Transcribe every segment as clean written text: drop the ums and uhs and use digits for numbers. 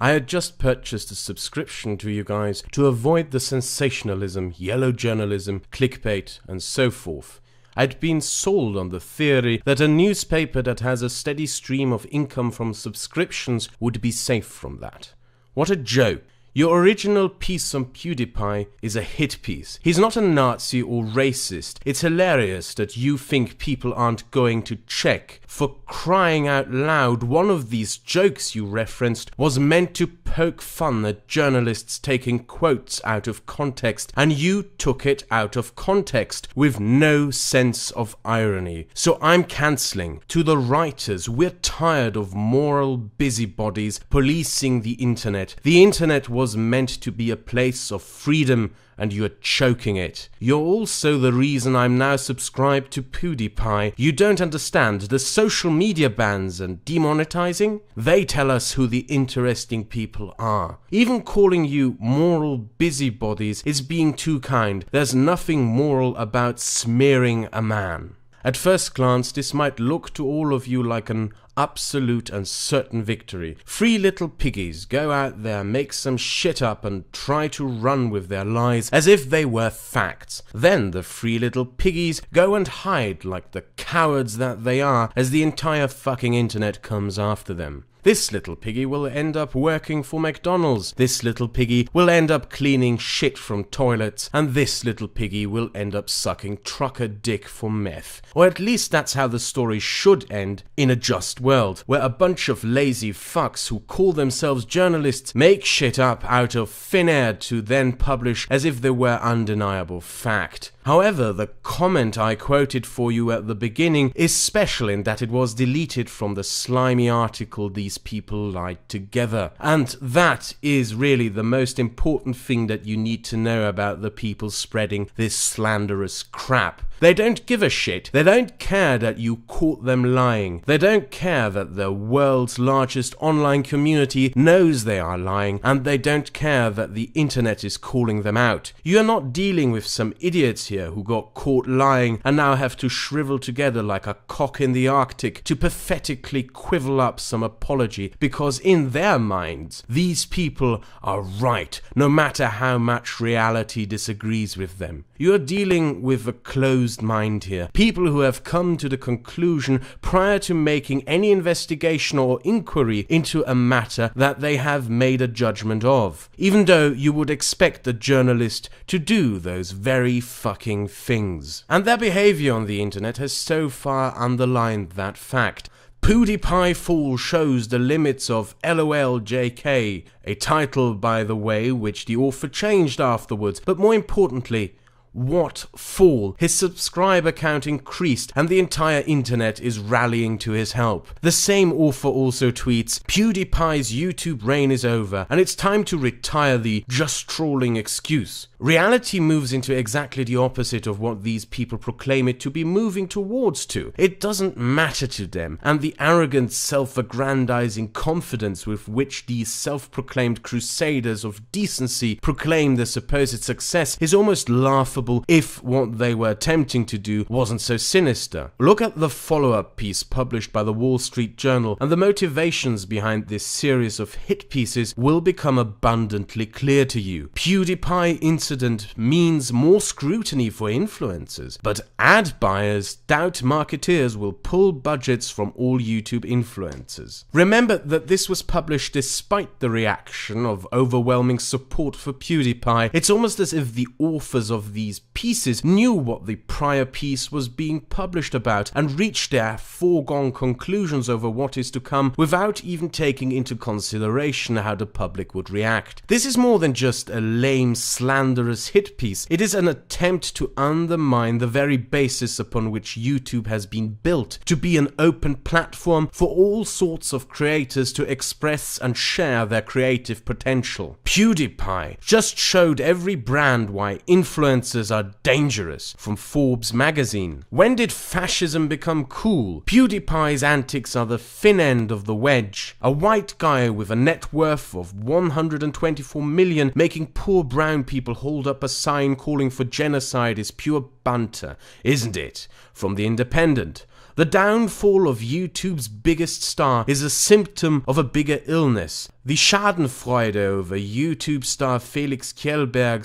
I had just purchased a subscription to you guys to avoid the sensationalism, yellow journalism, clickbait, and so forth. I'd been sold on the theory that a newspaper that has a steady stream of income from subscriptions would be safe from that. What a joke. Your original piece on PewDiePie is a hit piece. He's not a Nazi or racist. It's hilarious that you think people aren't going to check. For crying out loud, one of these jokes you referenced was meant to poke fun at journalists taking quotes out of context, and you took it out of context with no sense of irony. So I'm cancelling. To the writers, we're tired of moral busybodies policing the internet. The internet was meant to be a place of freedom, and you're choking it. You're also the reason I'm now subscribed to PewDiePie. You don't understand the social media bans and demonetizing? They tell us who the interesting people are. Even calling you moral busybodies is being too kind. There's nothing moral about smearing a man. At first glance, this might look to all of you like an absolute and certain victory. Three little piggies go out there, make some shit up, and try to run with their lies as if they were facts. Then the three little piggies go and hide like the cowards that they are as the entire fucking internet comes after them. This little piggy will end up working for McDonald's. This little piggy will end up cleaning shit from toilets. And this little piggy will end up sucking trucker dick for meth. Or at least that's how the story should end in a just world, where a bunch of lazy fucks who call themselves journalists make shit up out of thin air to then publish as if they were undeniable fact. However, the comment I quoted for you at the beginning is special in that it was deleted from the slimy article these people lied together. And that is really the most important thing that you need to know about the people spreading this slanderous crap. They don't give a shit. They don't care that you caught them lying. They don't care that the world's largest online community knows they are lying, and they don't care that the internet is calling them out. You are not dealing with some idiots here who got caught lying and now have to shrivel together like a cock in the Arctic to pathetically quivel up some apology, because in their minds, these people are right, no matter how much reality disagrees with them. You are dealing with a closed mind here. People who have come to the conclusion prior to making any investigation or inquiry into a matter that they have made a judgment of, even though you would expect a journalist to do those very fucking things. And their behavior on the internet has so far underlined that fact. PewDiePie Fool shows the limits of LOL JK, a title, by the way, which the author changed afterwards, but more importantly, what fool? His subscriber count increased and the entire internet is rallying to his help. The same author also tweets, PewDiePie's YouTube reign is over and it's time to retire the just trolling excuse. Reality moves into exactly the opposite of what these people proclaim it to be moving towards to. It doesn't matter to them, and the arrogant, self-aggrandizing confidence with which these self-proclaimed crusaders of decency proclaim their supposed success is almost laughable if what they were attempting to do wasn't so sinister. Look at the follow-up piece published by the Wall Street Journal, and the motivations behind this series of hit pieces will become abundantly clear to you. PewDiePie incident means more scrutiny for influencers, but ad buyers doubt marketeers will pull budgets from all YouTube influencers. Remember that this was published despite the reaction of overwhelming support for PewDiePie. It's almost as if the authors of these pieces knew what the prior piece was being published about and reached their foregone conclusions over what is to come without even taking into consideration how the public would react. This is more than just a lame slanderous hit piece. It is an attempt to undermine the very basis upon which YouTube has been built, to be an open platform for all sorts of creators to express and share their creative potential. PewDiePie just showed every brand why influencers are dangerous, from Forbes magazine. When did fascism become cool? PewDiePie's antics are the thin end of the wedge. A white guy with a net worth of 124 million making poor brown people hold up a sign calling for genocide is pure banter, isn't it? From The Independent. The downfall of YouTube's biggest star is a symptom of a bigger illness. The Schadenfreude over YouTube star Felix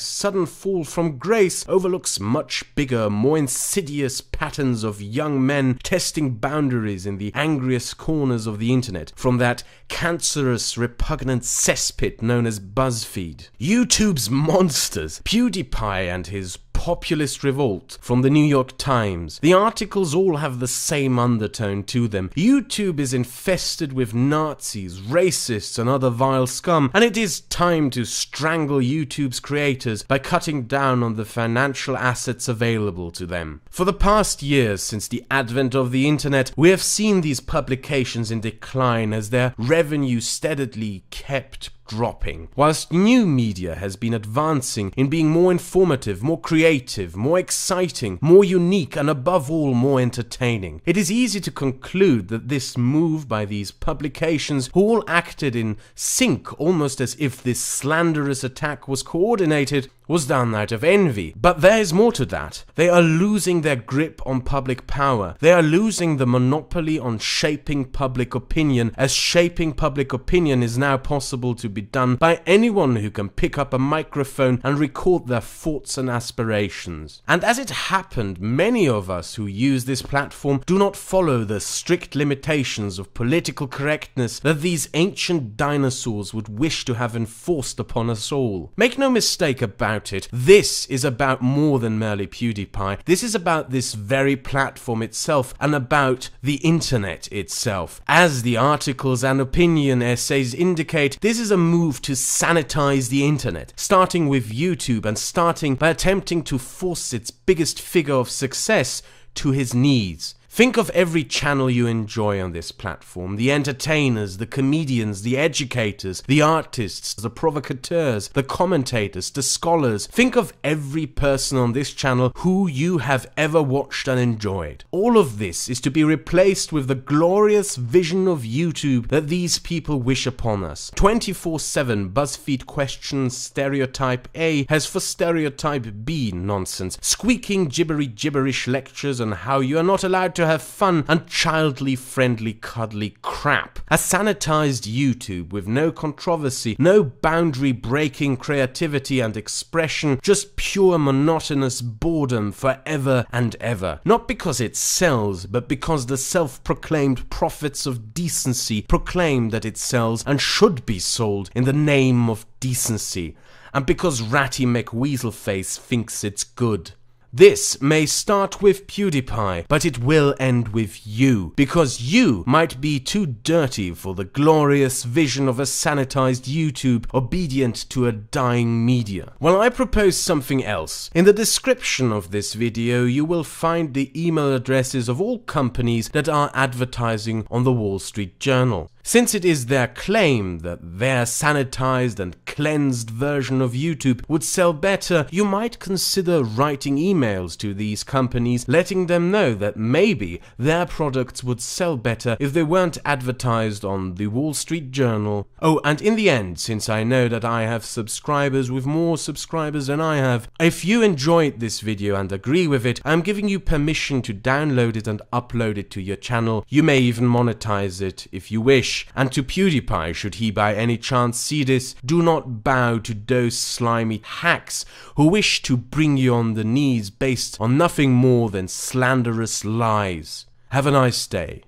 sudden fall from grace overlooks much bigger, more insidious patterns of young men testing boundaries in the angriest corners of the internet, from that cancerous, repugnant cesspit known as BuzzFeed. YouTube's monsters, PewDiePie and his populist revolt from the New York Times. The articles all have the same undertone to them. YouTube is infested with Nazis, racists and other vile scum, and it is time to strangle YouTube's creators by cutting down on the financial assets available to them. For the past years since the advent of the internet, we have seen these publications in decline as their revenue steadily kept dropping, whilst new media has been advancing in being more informative, more creative, more exciting, more unique, and above all, more entertaining. It is easy to conclude that this move by these publications, who all acted in sync, almost as if this slanderous attack was coordinated, was done out of envy. But there is more to that. They are losing their grip on public power. They are losing the monopoly on shaping public opinion, as shaping public opinion is now possible to be done by anyone who can pick up a microphone and record their thoughts and aspirations. And as it happened, many of us who use this platform do not follow the strict limitations of political correctness that these ancient dinosaurs would wish to have enforced upon us all. Make no mistake about it, this is about more than merely PewDiePie. This is about this very platform itself and about the internet itself. As the articles and opinion essays indicate, this is a move to sanitize the internet, starting with YouTube and starting by attempting to force its biggest figure of success to his knees. Think of every channel you enjoy on this platform, the entertainers, the comedians, the educators, the artists, the provocateurs, the commentators, the scholars. Think of every person on this channel who you have ever watched and enjoyed. All of this is to be replaced with the glorious vision of YouTube that these people wish upon us. 24/7 BuzzFeed questions stereotype A has for stereotype B nonsense, squeaking gibberish lectures on how you are not allowed to have fun and childly friendly cuddly crap. A sanitized YouTube with no controversy, no boundary breaking creativity and expression, just pure monotonous boredom forever and ever. Not because it sells, but because the self-proclaimed prophets of decency proclaim that it sells and should be sold in the name of decency, and because Ratty McWeaselface thinks it's good. This may start with PewDiePie, but it will end with you, because you might be too dirty for the glorious vision of a sanitized YouTube obedient to a dying media. Well, I propose something else. In the description of this video, you will find the email addresses of all companies that are advertising on the Wall Street Journal. Since it is their claim that their sanitized and cleansed version of YouTube would sell better, you might consider writing emails to these companies letting them know that maybe their products would sell better if they weren't advertised on the Wall Street Journal. Oh, and in the end, since I know that I have subscribers with more subscribers than I have, if you enjoyed this video and agree with it, I'm giving you permission to download it and upload it to your channel. You may even monetize it if you wish. And to PewDiePie, should he by any chance see this, do not bow to those slimy hacks who wish to bring you on the knees based on nothing more than slanderous lies. Have a nice day.